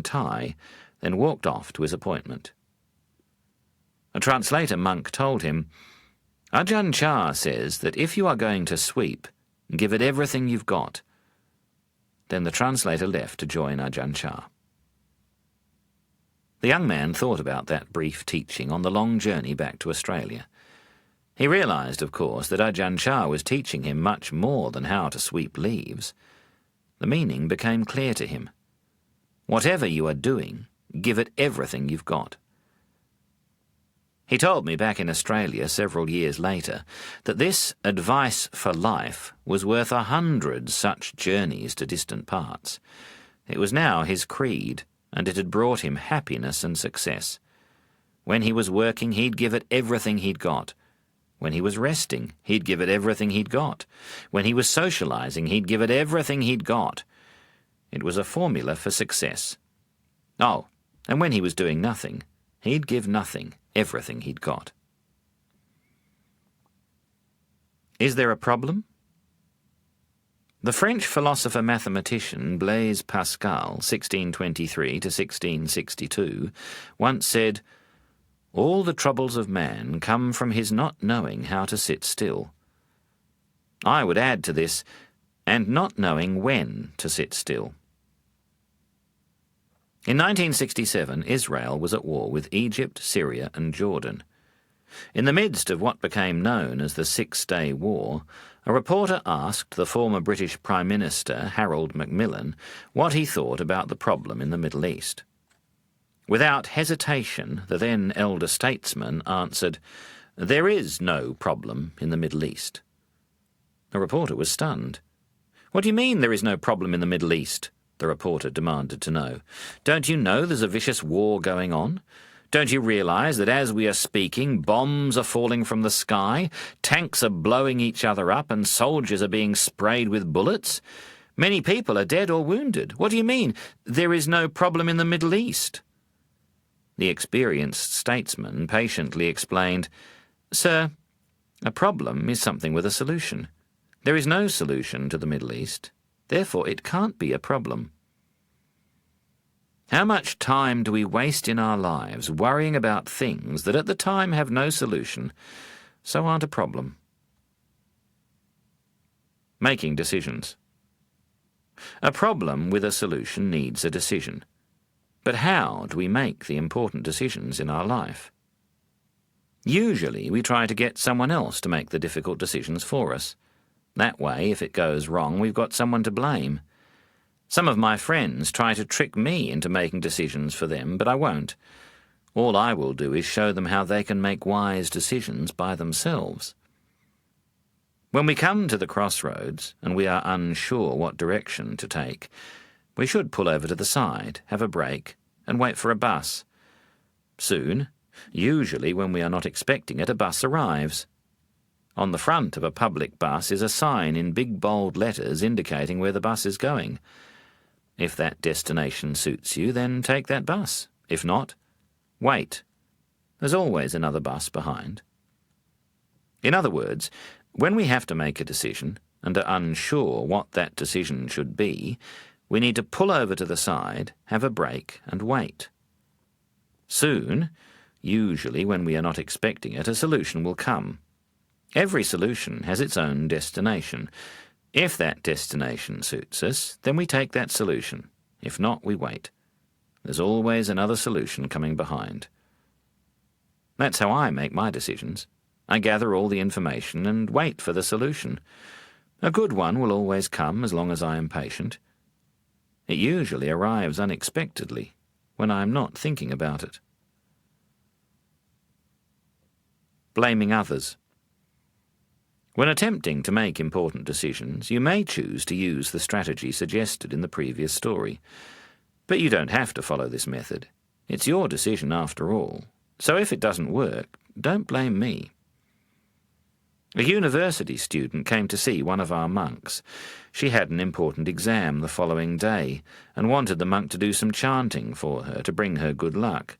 tie, then walked off to his appointment. A translator monk told him, "Ajahn Chah says that if you are going to sweep, give it everything you've got." Then the translator left to join Ajahn Chah. The young man thought about that brief teaching on the long journey back to Australia. He realised, of course, that Ajahn Chah was teaching him much more than how to sweep leaves. The meaning became clear to him. Whatever you are doing, give it everything you've got. He told me back in Australia several years later that this advice for life was worth 100 such journeys to distant parts. It was now his creed, and it had brought him happiness and success. When he was working, he'd give it everything he'd got. When he was resting, he'd give it everything he'd got. When he was socialising, he'd give it everything he'd got. It was a formula for success. Oh, and when he was doing nothing, he'd give nothing, everything he'd got. Is there a problem? The French philosopher-mathematician Blaise Pascal, 1623 to 1662, once said, "All the troubles of man come from his not knowing how to sit still." I would add to this, and not knowing when to sit still. In 1967, Israel was at war with Egypt, Syria and Jordan. In the midst of what became known as the Six-Day War, a reporter asked the former British Prime Minister, Harold Macmillan, what he thought about the problem in the Middle East. Without hesitation, the then elder statesman answered, "There is no problem in the Middle East." The reporter was stunned. "What do you mean there is no problem in the Middle East?" the reporter demanded to know. "Don't you know there's a vicious war going on? Don't you realise that as we are speaking, bombs are falling from the sky, tanks are blowing each other up, and soldiers are being sprayed with bullets? Many people are dead or wounded. What do you mean, there is no problem in the Middle East?" The experienced statesman patiently explained, "Sir, a problem is something with a solution. There is no solution to the Middle East. Therefore, it can't be a problem." How much time do we waste in our lives worrying about things that at the time have no solution, so aren't a problem? Making decisions. A problem with a solution needs a decision. But how do we make the important decisions in our life? Usually we try to get someone else to make the difficult decisions for us. That way, if it goes wrong, we've got someone to blame. Some of my friends try to trick me into making decisions for them, but I won't. All I will do is show them how they can make wise decisions by themselves. When we come to the crossroads and we are unsure what direction to take, we should pull over to the side, have a break, and wait for a bus. Soon, usually when we are not expecting it, a bus arrives. On the front of a public bus is a sign in big bold letters indicating where the bus is going. If that destination suits you, then take that bus. If not, wait. There's always another bus behind. In other words, when we have to make a decision and are unsure what that decision should be, we need to pull over to the side, have a break, and wait. Soon, usually when we are not expecting it, a solution will come. Every solution has its own destination. If that destination suits us, then we take that solution. If not, we wait. There's always another solution coming behind. That's how I make my decisions. I gather all the information and wait for the solution. A good one will always come as long as I am patient. It usually arrives unexpectedly, when I am not thinking about it. Blaming others. When attempting to make important decisions, you may choose to use the strategy suggested in the previous story. But you don't have to follow this method. It's your decision after all. So if it doesn't work, don't blame me. A university student came to see one of our monks. She had an important exam the following day and wanted the monk to do some chanting for her to bring her good luck.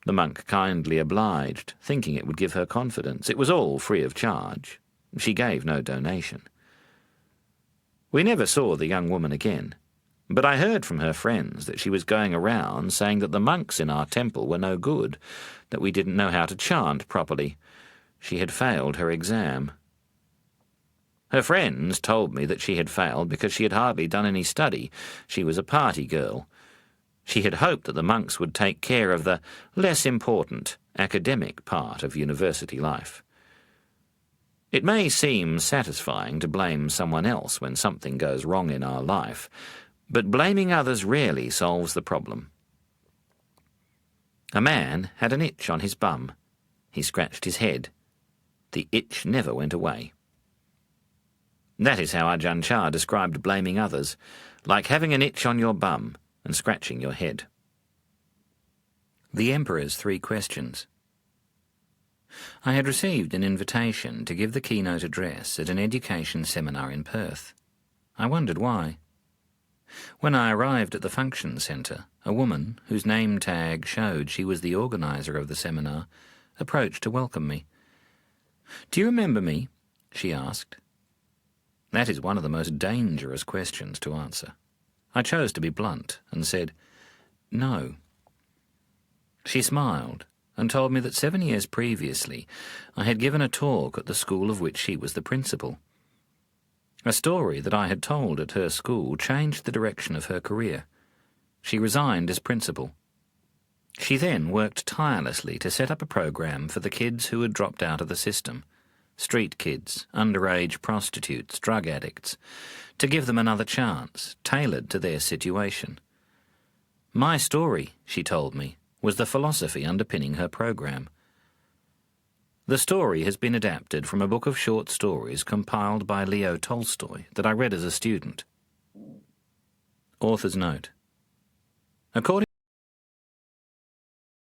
The monk kindly obliged, thinking it would give her confidence. It was all free of charge. She gave no donation. We never saw the young woman again. But I heard from her friends that she was going around saying that the monks in our temple were no good, that we didn't know how to chant properly. She had failed her exam. Her friends told me that she had failed because she had hardly done any study. She was a party girl. She had hoped that the monks would take care of the less important academic part of university life. It may seem satisfying to blame someone else when something goes wrong in our life, but blaming others rarely solves the problem. A man had an itch on his bum. He scratched his head. The itch never went away. That is how Ajahn described blaming others, like having an itch on your bum and scratching your head. The Emperor's 3 questions. I had received an invitation to give the keynote address at an education seminar in Perth. I wondered why. When I arrived at the function centre, a woman, whose name tag showed she was the organiser of the seminar, approached to welcome me. "Do you remember me?" she asked. That is one of the most dangerous questions to answer. I chose to be blunt and said, "No." She smiled and told me that 7 years previously I had given a talk at the school of which she was the principal. A story that I had told at her school changed the direction of her career. She resigned as principal. She then worked tirelessly to set up a program for the kids who had dropped out of the system, street kids, underage prostitutes, drug addicts, to give them another chance, tailored to their situation. My story, she told me, was the philosophy underpinning her program. The story has been adapted from a book of short stories compiled by Leo Tolstoy that I read as a student. Author's note. According